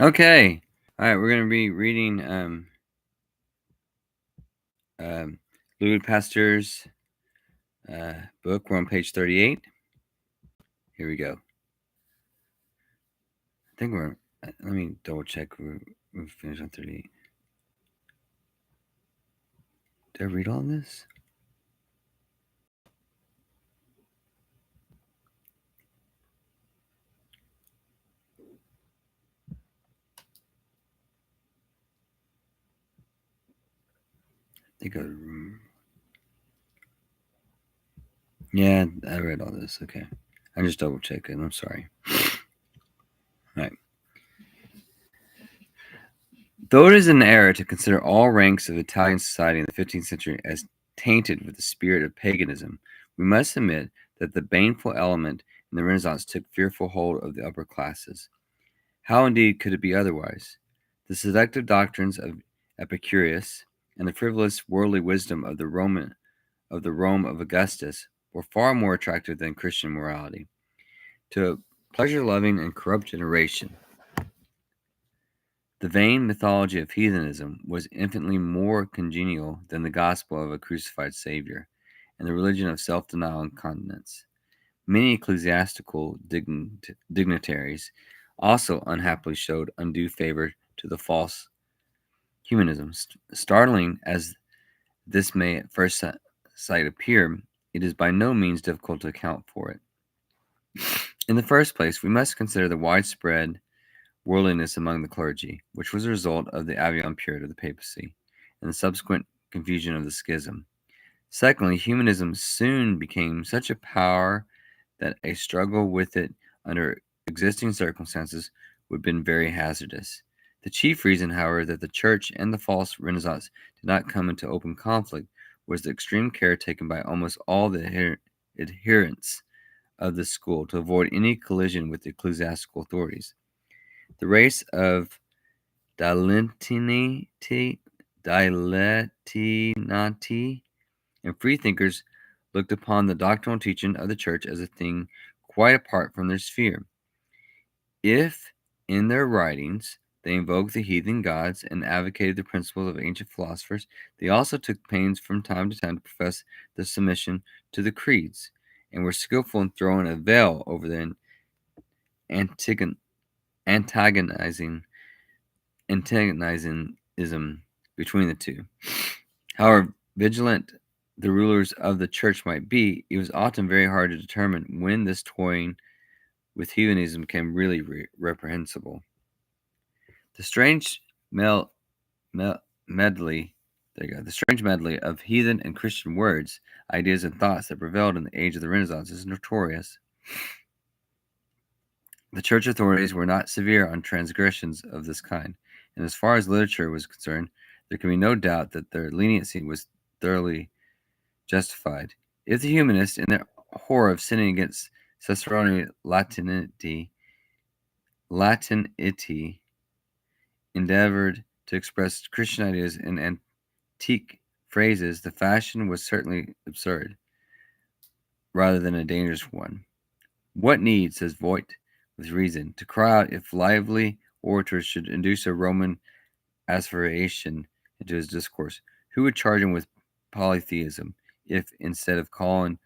Okay. All right. We're going to be reading um, Louis Pasteur's book. We're on page 38. Here we go. I think let me double check. We're finished on 38. Did I read all this? I think yeah, I read all this. Okay. I just double checked it. I'm sorry. All right. Though it is an error to consider all ranks of Italian society in the 15th century as tainted with the spirit of paganism, we must admit that the baneful element in the Renaissance took fearful hold of the upper classes. How indeed could it be otherwise? The seductive doctrines of Epicurus and the frivolous worldly wisdom of the Rome of Augustus were far more attractive than Christian morality. To a pleasure-loving and corrupt generation, the vain mythology of heathenism was infinitely more congenial than the gospel of a crucified Savior and the religion of self-denial and continence. Many ecclesiastical dignitaries also unhappily showed undue favor to the false humanism. Startling as this may at first sight appear, it is by no means difficult to account for it. In the first place, we must consider the widespread worldliness among the clergy, which was a result of the Avignon period of the papacy and the subsequent confusion of the schism. Secondly, humanism soon became such a power that a struggle with it under existing circumstances would have been very hazardous. The chief reason, however, that the Church and the false Renaissance did not come into open conflict was the extreme care taken by almost all the adherents of the school to avoid any collision with the ecclesiastical authorities. The race of dilettanti and freethinkers looked upon the doctrinal teaching of the Church as a thing quite apart from their sphere. If, in their writings, they invoked the heathen gods and advocated the principles of ancient philosophers, they also took pains from time to time to profess their submission to the creeds, and were skillful in throwing a veil over the antagonizing antagonism between the two. However vigilant the rulers of the church might be, it was often very hard to determine when this toying with heathenism became really reprehensible. The strange medley, the strange medley of heathen and Christian words, ideas, and thoughts that prevailed in the age of the Renaissance is notorious. The church authorities were not severe on transgressions of this kind, and as far as literature was concerned, there can be no doubt that their leniency was thoroughly justified. If the humanists, in their horror of sinning against Cicerone Latinity, endeavored to express Christian ideas in antique phrases, the fashion was certainly absurd, rather than a dangerous one. What need, says Voigt, with reason, to cry out if lively orators should induce a Roman asseveration into his discourse? Who would charge him with polytheism if, instead of calling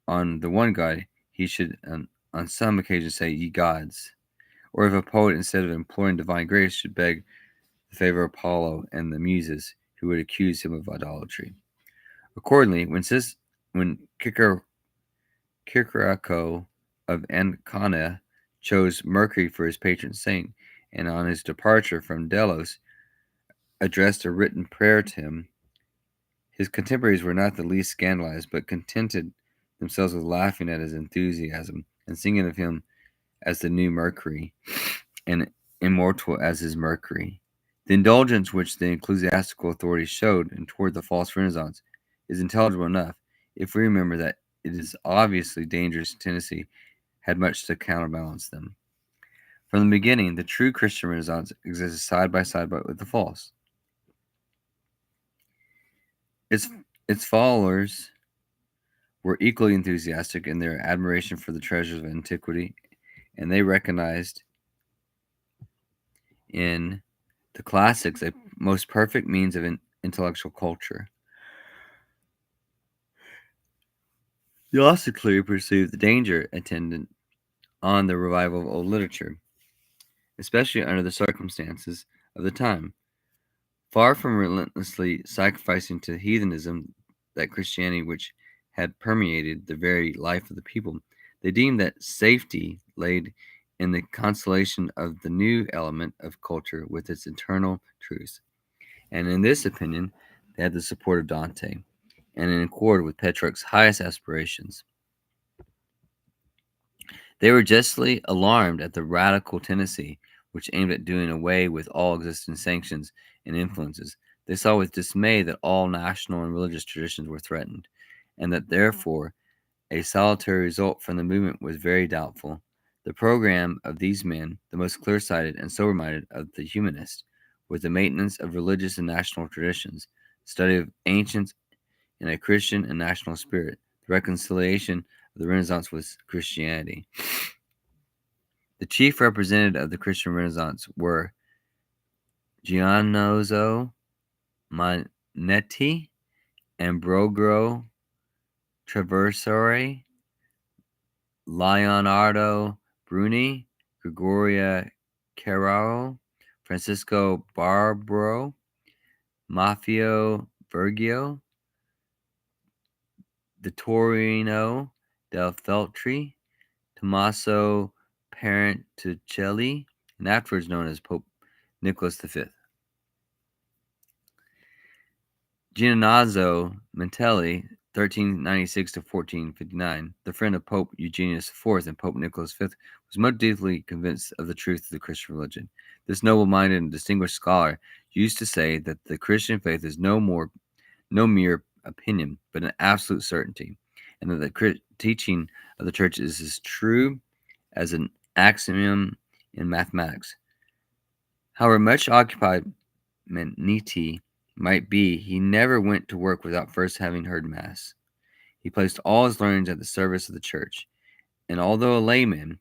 on the one God, he should on some occasion say, ye gods? Or if a poet, instead of imploring divine grace, should beg the favor of Apollo and the Muses, who would accuse him of idolatry? Accordingly, when Cicero of Ancona chose Mercury for his patron saint, and on his departure from Delos addressed a written prayer to him, his contemporaries were not the least scandalized, but contented themselves with laughing at his enthusiasm and singing of him as the new Mercury, and immortal as his Mercury. The indulgence which the ecclesiastical authorities showed toward the false Renaissance is intelligible enough if we remember that it is obviously dangerous tendency had much to counterbalance them. From the beginning, the true Christian Renaissance existed side by side with the false. Its followers were equally enthusiastic in their admiration for the treasures of antiquity, and they recognized in the classics a most perfect means of intellectual culture. He also clearly perceived the danger attendant on the revival of old literature, especially under the circumstances of the time. Far from relentlessly sacrificing to heathenism that Christianity which had permeated the very life of the people, they deemed that safety laid in the consolation of the new element of culture with its eternal truths. And in this opinion, they had the support of Dante, and in accord with Petrarch's highest aspirations. They were justly alarmed at the radical tendency which aimed at doing away with all existing sanctions and influences. They saw with dismay that all national and religious traditions were threatened, and that therefore a solitary result from the movement was very doubtful. The program of these men, the most clear sighted and sober minded of the humanists, was the maintenance of religious and national traditions, study of ancients in a Christian and national spirit, the reconciliation of the Renaissance with Christianity. The chief representatives of the Christian Renaissance were Giannozzo Manetti, Ambrogio Traversari, Leonardo Bruni, Gregorio Carraro, Francisco Barbaro, Maffeo Vergio, Vittorino del Feltri, Tommaso Parenticelli, and afterwards known as Pope Nicholas V. Giannozzo Mantelli, 1396 to 1459, the friend of Pope Eugenius IV and Pope Nicholas V, was most deeply convinced of the truth of the Christian religion. This noble-minded and distinguished scholar used to say that the Christian faith is no mere opinion, but an absolute certainty, and that the teaching of the Church is as true as an axiom in mathematics. However much occupied Manetti might be, he never went to work without first having heard Mass. He placed all his learnings at the service of the Church, and although a layman,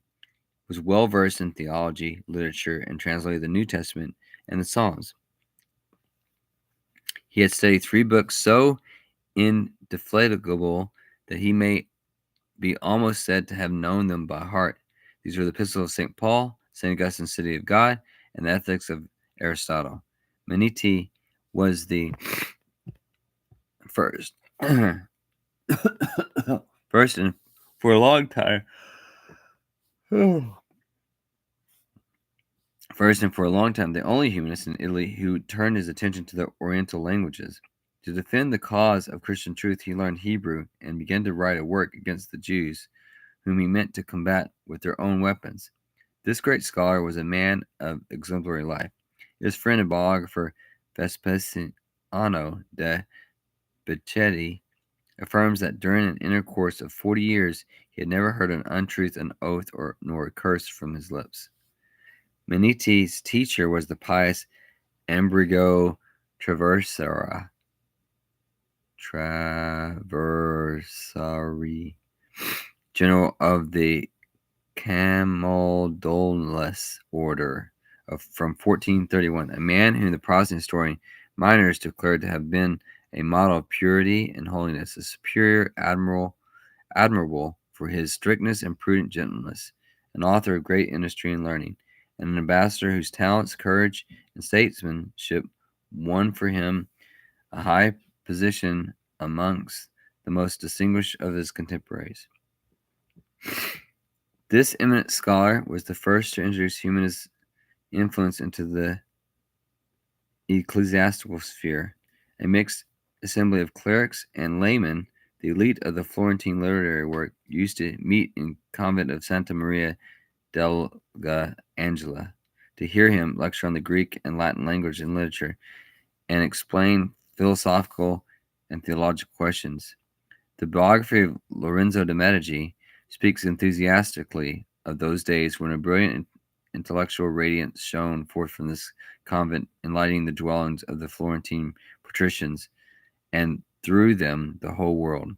was well versed in theology, literature, and translated the New Testament and the Psalms. He had studied 3 books so indefatigable that he may be almost said to have known them by heart. These were the Epistles of St. Paul, St. Augustine's City of God, and the Ethics of Aristotle. Manetti was the first, first and for a long time, the only humanist in Italy who turned his attention to the Oriental languages. To defend the cause of Christian truth, he learned Hebrew and began to write a work against the Jews, whom he meant to combat with their own weapons. This great scholar was a man of exemplary life. His friend and biographer Vespasiano de Becchetti affirms that during an intercourse of 40 years he had never heard an untruth, an oath, nor a curse from his lips. Manetti's teacher was the pious Ambrogio Traversari, general of the Camaldolus order from 1431, a man whom the Protestant historian Minors declared to have been a model of purity and holiness, a superior admirable for his strictness and prudent gentleness, an author of great industry and learning, and an ambassador whose talents, courage, and statesmanship won for him a high position amongst the most distinguished of his contemporaries. This eminent scholar was the first to introduce humanist influence into the ecclesiastical sphere, a mixed assembly of clerics and laymen. The elite of the Florentine literary work used to meet in convent of Santa Maria dell'Angela to hear him lecture on the Greek and Latin language and literature and explain philosophical and theological questions. The biography of Lorenzo de' Medici speaks enthusiastically of those days when a brilliant intellectual radiance shone forth from this convent, enlightening the dwellings of the Florentine patricians, and through them the whole world.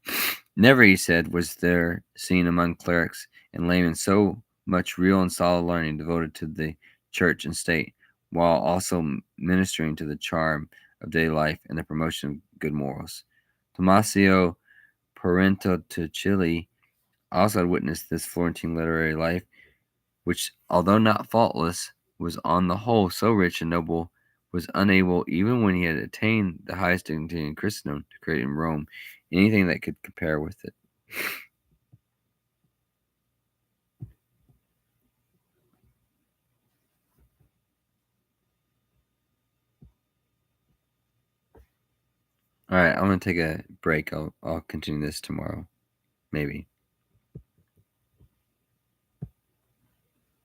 Never, he said, was there seen among clerics and laymen so much real and solid learning devoted to the church and state, while also ministering to the charm of daily life and the promotion of good morals. Tommasio Parentocchilli also had witnessed this Florentine literary life, which, although not faultless, was on the whole so rich and noble, was unable, even when he had attained the highest dignity in Christendom, to create in Rome anything that could compare with it. All right, I'm gonna take a break. I'll continue this tomorrow, maybe.